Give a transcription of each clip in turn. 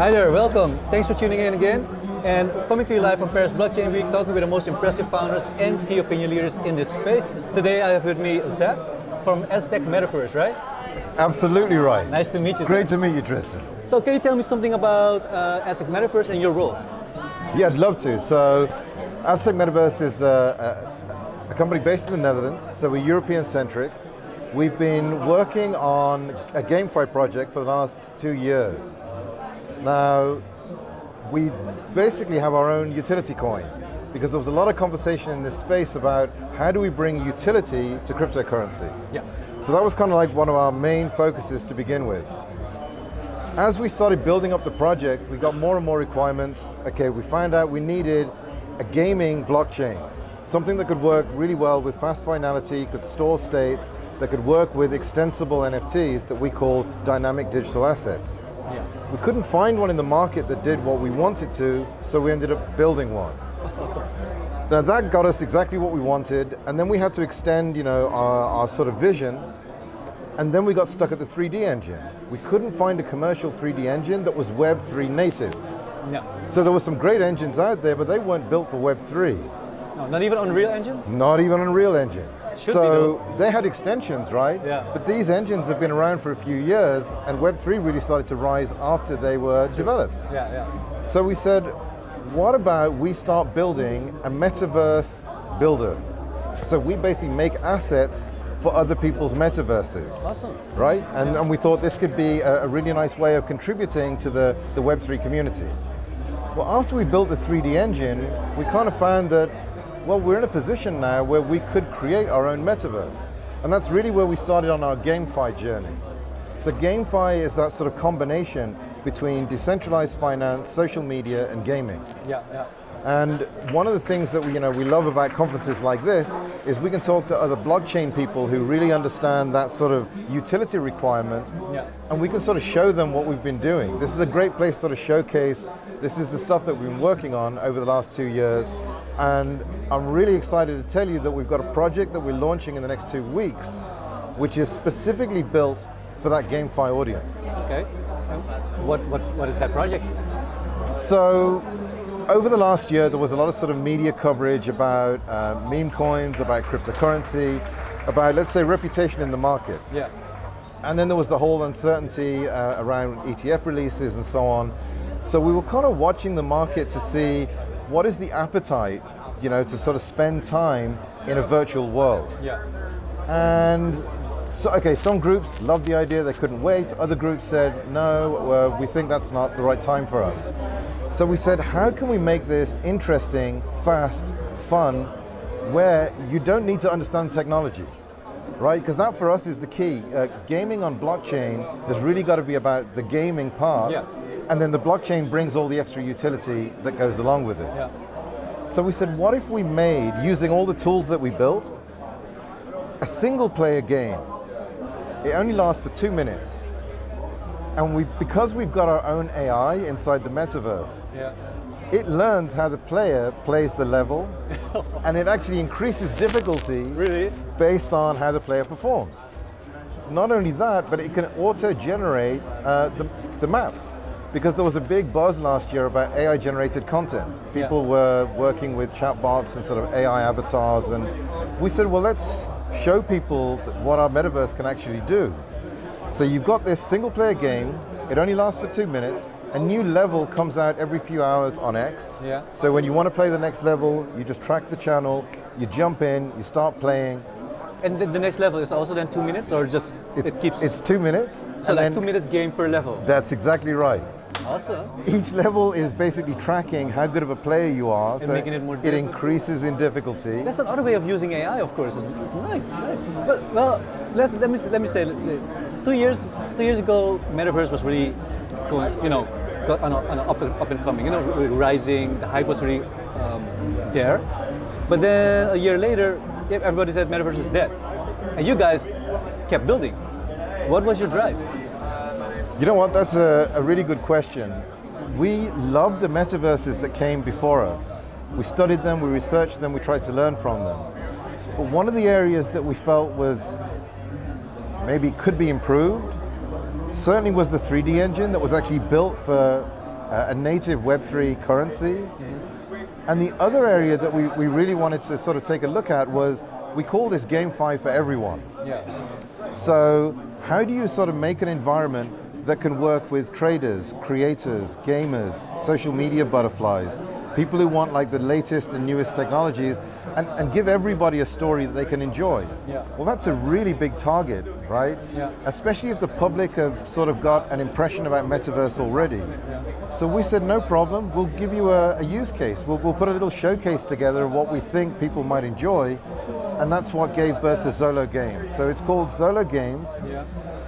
Hi there, welcome. Thanks for tuning in again. And coming to you live from Paris Blockchain Week, talking with the most impressive founders and key opinion leaders in this space. Today I have with me Zaf from AZTEQ Metaverse, right? Absolutely right. Nice to meet you. Great to meet you, Tristan. So can you tell me something about AZTEQ Metaverse and your role? Yeah, I'd love to. So AZTEQ Metaverse is a company based in the Netherlands, so we're European-centric. We've been working on a GameFi project for the last 2 years. Now, we basically have our own utility coin because there was a lot of conversation in this space about how do we bring utility to cryptocurrency. Yeah. So that was kind of like one of our main focuses to begin with. As we started building up the project, we got more and more requirements. Okay, we found out we needed a gaming blockchain, something that could work really well with fast finality, could store states, that could work with extensible NFTs that we call dynamic digital assets. Yeah. We couldn't find one in the market that did what we wanted to, so we ended up building one. Awesome. Now that got us exactly what we wanted, and then we had to extend, our sort of vision, and then we got stuck at the 3D engine. We couldn't find a commercial 3D engine that was Web3 native. Yeah. So there were some great engines out there, but they weren't built for Web3. No, not even Unreal Engine? Not even Unreal Engine. Should so they had extensions, right? Yeah. But these engines have been around for a few years, and Web3 really started to rise after they were developed. Yeah, yeah. So we said, what about we start building a metaverse builder? So we basically make assets for other people's metaverses. Awesome. Right? And we thought this could be a really nice way of contributing to the Web3 community. Well, after we built the 3D engine, we kind of found that, well, we're in a position now where we could create our own metaverse. And that's really where we started on our GameFi journey. So GameFi is that sort of combination between decentralized finance, social media, and gaming. Yeah, yeah. And one of the things that we love about conferences like this is we can talk to other blockchain people who really understand that sort of utility requirement, Yeah. and we can sort of show them what we've been doing. This is a great place to sort of showcase. This is the stuff that we've been working on over the last 2 years, and I'm really excited to tell you that we've got a project that we're launching in the next 2 weeks, which is specifically built for that GameFi audience. Okay. What is that project? So, over the last year, there was a lot of sort of media coverage about meme coins, about cryptocurrency, about, let's say, reputation in the market. Yeah. And then there was the whole uncertainty around ETF releases and so on. So we were kind of watching the market to see what is the appetite, to sort of spend time in a virtual world. Yeah. And so, okay, some groups loved the idea, they couldn't wait. Other groups said, no, we think that's not the right time for us. So we said, how can we make this interesting, fast, fun, where you don't need to understand technology, right? Because that for us is the key. Gaming on blockchain has really got to be about the gaming part, Yeah. and then the blockchain brings all the extra utility that goes along with it. Yeah. So we said, what if we made, using all the tools that we built, a single player game? It only lasts for 2 minutes. And because we've got our own AI inside the metaverse, Yeah. it learns how the player plays the level, and it actually increases difficulty Really? based on how the player performs. Not only that, but it can auto-generate the map. Because there was a big buzz last year about AI-generated content. People were working with chatbots and sort of AI avatars, and we said, well, let's show people what our metaverse can actually do. So you've got this single player game, it only lasts for 2 minutes, a new level comes out every few hours on X. Yeah. So when you want to play the next level, you just track the channel, you jump in, you start playing. And the next level is also then 2 minutes, or just it keeps? It's 2 minutes. So like 2 minutes game per level. That's exactly right. Awesome. Each level is basically tracking how good of a player you are, And so making it more it difficult. increases in difficulty. That's another way of using AI, of course. It's nice, nice. But well, let me say, 2 years ago, Metaverse was really going, got on an up and coming, rising. The hype was really there. But then a year later, everybody said Metaverse is dead, and you guys kept building. What was your drive? You know what, that's a really good question. We loved the metaverses that came before us. We studied them, we researched them, we tried to learn from them. But one of the areas that we felt was maybe could be improved certainly was the 3D engine that was actually built for a native Web3 currency. And the other area that we really wanted to sort of take a look at was, we call this GameFi for everyone. So how do you sort of make an environment that can work with traders, creators, gamers, social media butterflies, people who want like the latest and newest technologies, and give everybody a story that they can enjoy? Well, that's a really big target, right? Especially if the public have sort of got an impression about Metaverse already. So we said, no problem, we'll give you a use case. We'll put a little showcase together of what we think people might enjoy, and that's what gave birth to Xolo Games. So it's called Xolo Games.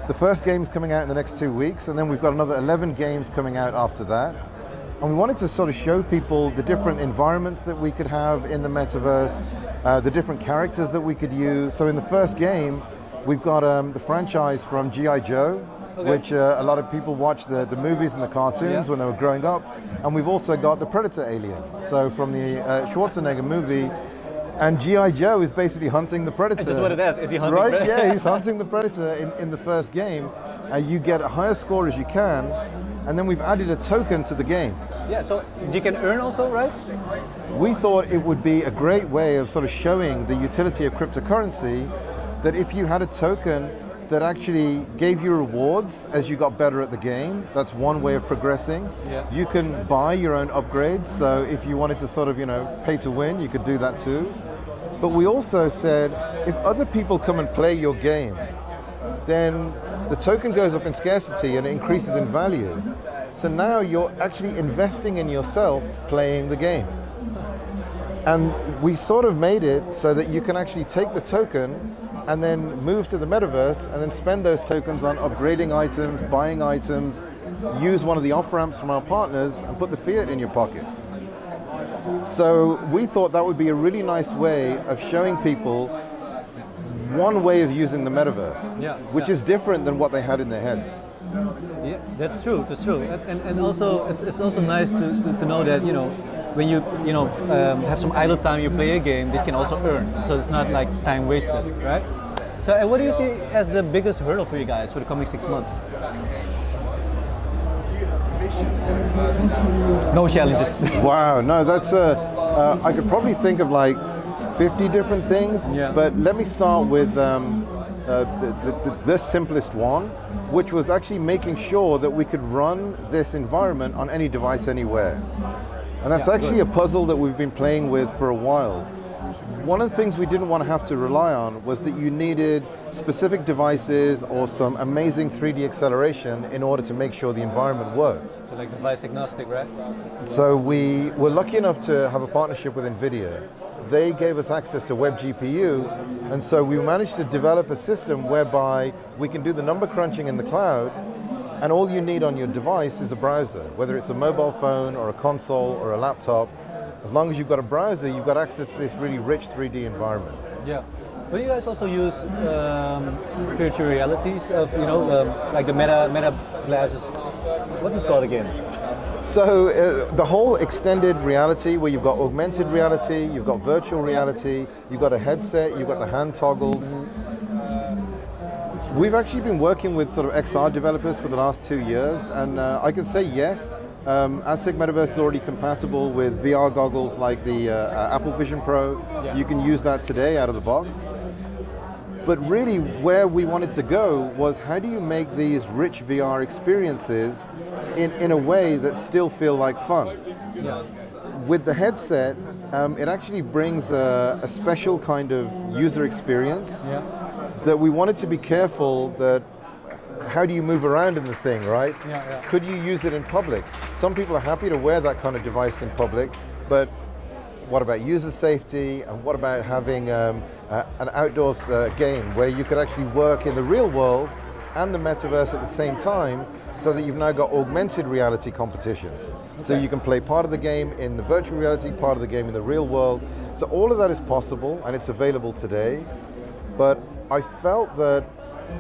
The first game's coming out in the next 2 weeks, and then we've got another 11 games coming out after that. And we wanted to sort of show people the different environments that we could have in the Metaverse, the different characters that we could use. So in the first game, we've got the franchise from G.I. Joe, which a lot of people watched the movies and the cartoons when they were growing up. And we've also got the Predator alien. So from the Schwarzenegger movie, and G.I. Joe is basically hunting the Predator. That's just what it is. Is he hunting the Predator? Yeah, he's hunting the Predator in the first game. You get a higher score as you can, and then we've added a token to the game. Yeah, so you can earn also, right? We thought it would be a great way of sort of showing the utility of cryptocurrency, that if you had a token that actually gave you rewards as you got better at the game, that's one way of progressing. You can buy your own upgrades, so if you wanted to sort of, pay to win, you could do that too. But we also said, if other people come and play your game, then the token goes up in scarcity and it increases in value. So now you're actually investing in yourself playing the game. And we sort of made it so that you can actually take the token and then move to the Metaverse and then spend those tokens on upgrading items, buying items, use one of the off-ramps from our partners and put the fiat in your pocket. So we thought that would be a really nice way of showing people one way of using the Metaverse, which is different than what they had in their heads. Yeah, that's true. That's true. And also, it's also nice to know that when you have some idle time, you play a game. This can also earn. So it's not like time wasted, right? So, and what do you see as the biggest hurdle for you guys for the coming 6 months? No challenges. Wow, no, that's I could probably think of like 50 different things, but let me start with the simplest one, which was actually making sure that we could run this environment on any device anywhere. And that's actually a puzzle that we've been playing with for a while. One of the things we didn't want to have to rely on was that you needed specific devices or some amazing 3D acceleration in order to make sure the environment worked. So like device-agnostic, right? So we were lucky enough to have a partnership with Nvidia. They gave us access to web GPU, and so we managed to develop a system whereby we can do the number crunching in the cloud, and all you need on your device is a browser, whether it's a mobile phone or a console or a laptop. As long as you've got a browser, you've got access to this really rich 3D environment. Yeah. But you guys also use virtual realities of, like the meta glasses. What's this called again? So the whole extended reality, where you've got augmented reality, you've got virtual reality, you've got a headset, you've got the hand toggles. We've actually been working with sort of XR developers for the last 2 years, and I can say yes, AZTEQ Metaverse is already compatible with VR goggles like the Apple Vision Pro. You can use that today out of the box. But really where we wanted to go was, how do you make these rich VR experiences in a way that still feel like fun? With the headset, it actually brings a special kind of user experience that we wanted to be careful that, how do you move around in the thing, right? Could you use it in public? Some people are happy to wear that kind of device in public, but what about user safety? And what about having an outdoors game where you could actually work in the real world and the metaverse at the same time, so that you've now got augmented reality competitions. So you can play part of the game in the virtual reality, part of the game in the real world. So all of that is possible, and it's available today. But I felt that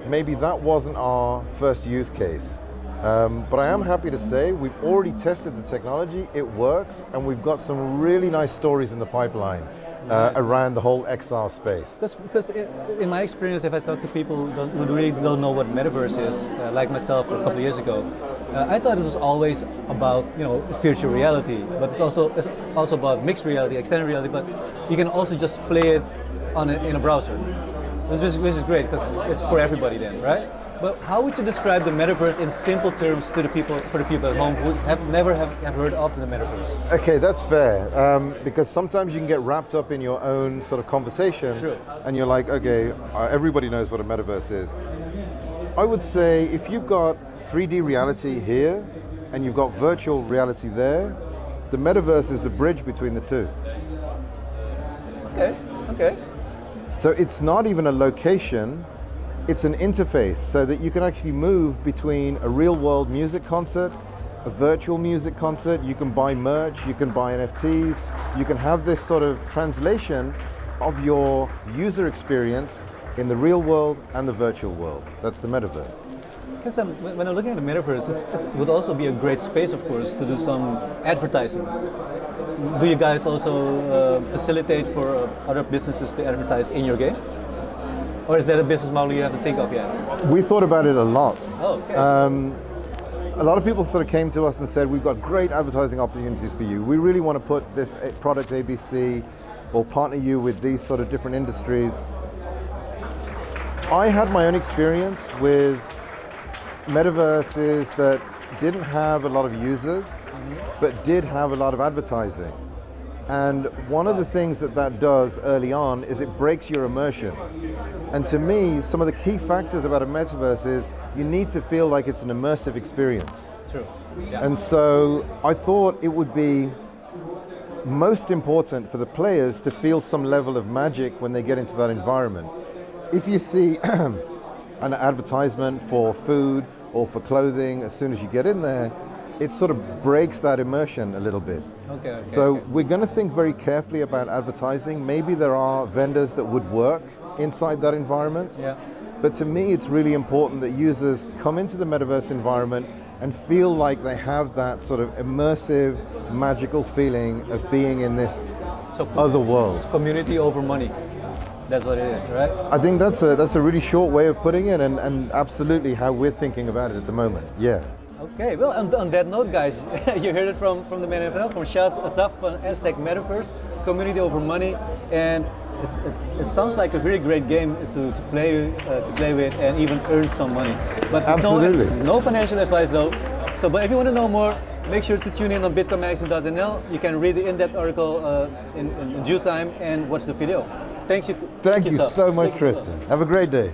maybe that wasn't our first use case. But I am happy to say we've already tested the technology, it works, and we've got some really nice stories in the pipeline around the whole XR space. Because in my experience, if I talk to people who really don't know what Metaverse is, like myself a couple of years ago, I thought it was always about virtual reality, but it's also about mixed reality, extended reality. But you can also just play it in a browser, which is great because it's for everybody then, right? But how would you describe the metaverse in simple terms to the people at home who have never heard of the metaverse? Okay, that's fair, because sometimes you can get wrapped up in your own sort of conversation. True. And you're like, okay, everybody knows what a metaverse is. I would say if you've got 3D reality here and you've got virtual reality there, the metaverse is the bridge between the two. Okay. So it's not even a location, it's an interface so that you can actually move between a real world music concert, a virtual music concert, you can buy merch, you can buy NFTs, you can have this sort of translation of your user experience in the real world and the virtual world. That's the metaverse. Because when I'm looking at the metaverse, it would also be a great space, of course, to do some advertising. Do you guys also facilitate for other businesses to advertise in your game? Or is that a business model you have to think of yet? We thought about it a lot. Oh, okay. A lot of people sort of came to us and said, we've got great advertising opportunities for you. We really want to put this product ABC or partner you with these sort of different industries. I had my own experience with metaverses that didn't have a lot of users, but did have a lot of advertising. And one of the things that does early on is it breaks your immersion. And to me, some of the key factors about a metaverse is you need to feel like it's an immersive experience. True. Yeah. And so I thought it would be most important for the players to feel some level of magic when they get into that environment. If you see an advertisement for food or for clothing, as soon as you get in there, it sort of breaks that immersion a little bit. So we're going to think very carefully about advertising. Maybe there are vendors that would work inside that environment. Yeah. But to me, it's really important that users come into the metaverse environment and feel like they have that sort of immersive, magical feeling of being in this other world. It's community over money. That's what it is, right? I think that's a really short way of putting it, and absolutely how we're thinking about it at the moment. Yeah. Okay, well, on that note, guys, you heard it from the man himself, from Zaf from AZTEQ Metaverse, community over money, and it sounds like a really great game to play with and even earn some money. But it's no financial advice though. So, but if you want to know more, make sure to tune in on bitcoinmagazine.nl. You can read the in-depth article in due time and watch the video. Thank you. Thank you so much, Tristan. Have a great day.